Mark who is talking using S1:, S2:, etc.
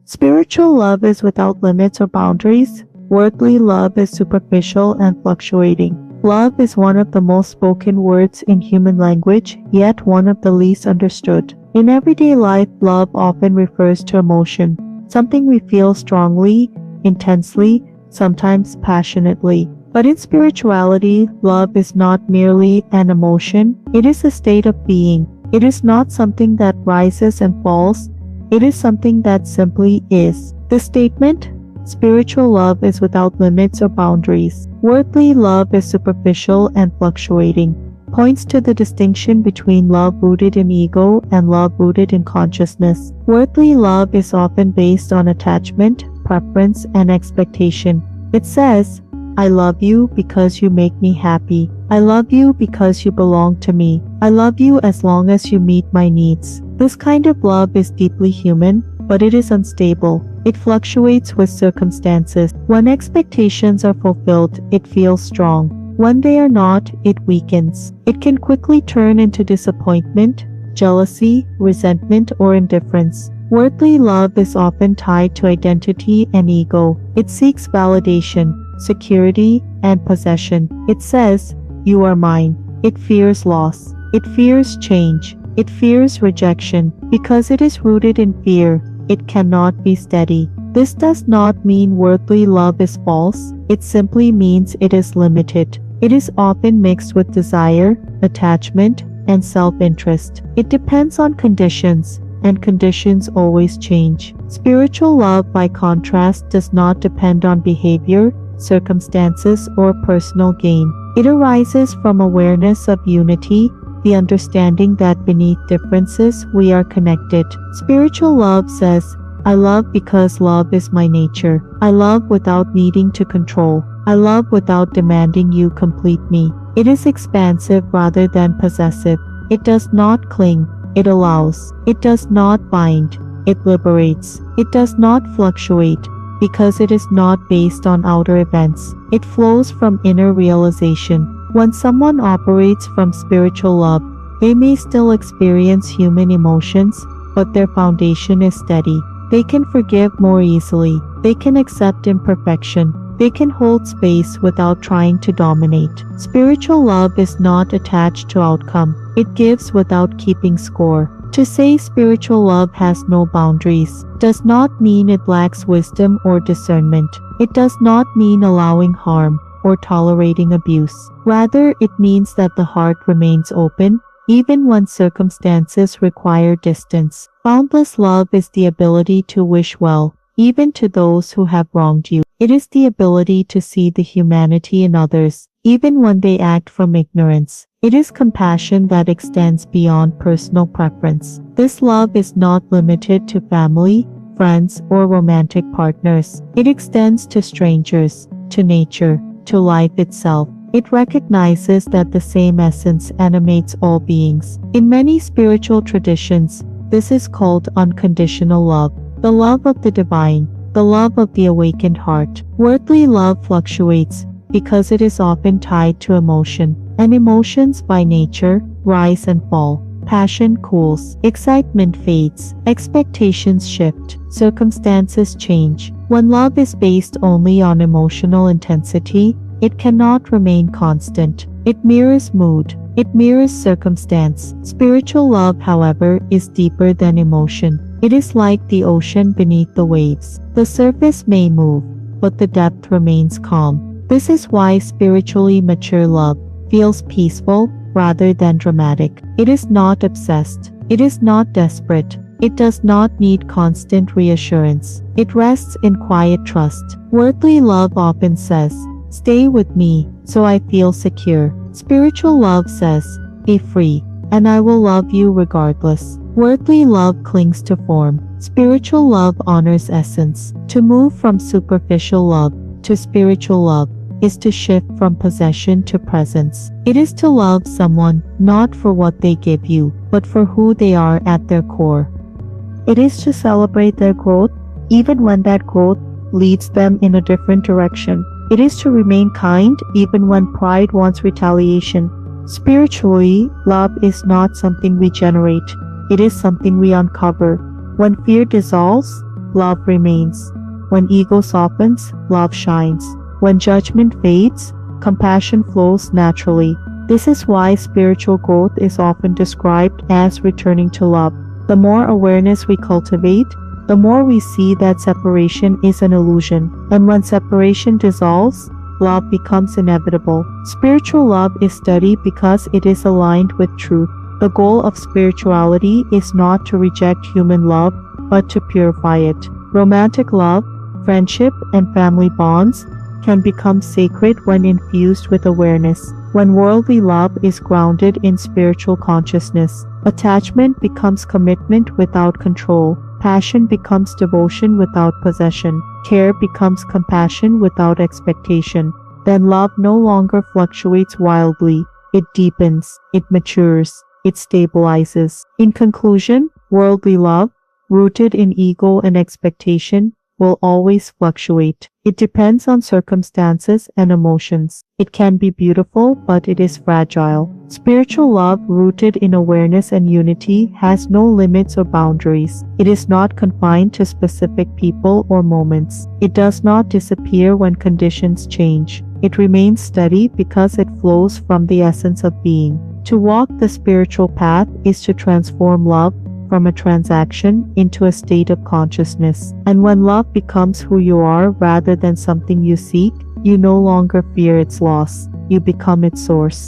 S1: Spiritual love is without limits or boundaries. Worldly love is superficial and fluctuating. Love is one of the most spoken words in human language, yet one of the least understood. In everyday life, love often refers to emotion, something we feel strongly, intensely, sometimes passionately. But in spirituality, love is not merely an emotion, it is a state of being. It is not something that rises and falls, it is something that simply is. The statement, spiritual love is without limits or boundaries. Worldly love is superficial and fluctuating, points to the distinction between love rooted in ego and love rooted in consciousness. Worldly love is often based on attachment, preference, and expectation. It says, I love you because you make me happy. I love you because you belong to me. I love you as long as you meet my needs. This kind of love is deeply human, but it is unstable. It fluctuates with circumstances. When expectations are fulfilled, it feels strong. When they are not, it weakens. It can quickly turn into disappointment, jealousy, resentment, or indifference. Worldly love is often tied to identity and ego. It seeks validation, security, and possession. It says, you are mine. It fears loss. It fears change. It fears rejection. Because it is rooted in fear, it cannot be steady. This does not mean worldly love is false. It simply means it is limited. It is often mixed with desire, attachment, and self-interest. It depends on conditions, and conditions always change. Spiritual love, by contrast, does not depend on behavior, circumstances, or personal gain. It arises from awareness of unity, the understanding that beneath differences we are connected. Spiritual love says, I love because love is my nature. I love without needing to control. I love without demanding you complete me. It is expansive rather than possessive. It does not cling, it allows. It does not bind, it liberates. It does not fluctuate, because it is not based on outer events. It flows from inner realization. When someone operates from spiritual love, they may still experience human emotions, but their foundation is steady. They can forgive more easily. They can accept imperfection. They can hold space without trying to dominate. Spiritual love is not attached to outcome. It gives without keeping score. To say spiritual love has no boundaries does not mean it lacks wisdom or discernment. It does not mean allowing harm or tolerating abuse. Rather, it means that the heart remains open, even when circumstances require distance. Boundless love is the ability to wish well, even to those who have wronged you. It is the ability to see the humanity in others, even when they act from ignorance. It is compassion that extends beyond personal preference. This love is not limited to family, friends, or romantic partners. It extends to strangers, to nature, to life itself. It recognizes that the same essence animates all beings. In many spiritual traditions, this is called unconditional love, the love of the divine, the love of the awakened heart. Worldly love fluctuates because it is often tied to emotion, and emotions by nature rise and fall. Passion cools, excitement fades, expectations shift, circumstances change. When love is based only on emotional intensity, it cannot remain constant. It mirrors mood. It mirrors circumstance. Spiritual love, however, is deeper than emotion. It is like the ocean beneath the waves. The surface may move, but the depth remains calm. This is why spiritually mature love feels peaceful rather than dramatic. It is not obsessed. It is not desperate. It does not need constant reassurance. It rests in quiet trust. Worldly love often says, stay with me, so I feel secure. Spiritual love says, be free, and I will love you regardless. Worldly love clings to form. Spiritual love honors essence. To move from superficial love to spiritual love is to shift from possession to presence. It is to love someone not for what they give you, but for who they are at their core. It is to celebrate their growth, even when that growth leads them in a different direction. It is to remain kind, even when pride wants retaliation. Spiritually, love is not something we generate. It is something we uncover. When fear dissolves, love remains. When ego softens, love shines. When judgment fades, compassion flows naturally. This is why spiritual growth is often described as returning to love. The more awareness we cultivate, the more we see that separation is an illusion. And when separation dissolves, love becomes inevitable. Spiritual love is studied because it is aligned with truth. The goal of spirituality is not to reject human love, but to purify it. Romantic love, friendship, and family bonds can become sacred when infused with awareness. When worldly love is grounded in spiritual consciousness, attachment becomes commitment without control. Passion becomes devotion without possession. Care becomes compassion without expectation. Then love no longer fluctuates wildly. It deepens, it matures, it stabilizes. In conclusion, worldly love, rooted in ego and expectation, will always fluctuate. It depends on circumstances and emotions. It can be beautiful, but it is fragile. Spiritual love, rooted in awareness and unity, has no limits or boundaries. It is not confined to specific people or moments. It does not disappear when conditions change. It remains steady because it flows from the essence of being. To walk the spiritual path is to transform love from a transaction into a state of consciousness. And when love becomes who you are rather than something you seek, you no longer fear its loss. You become its source.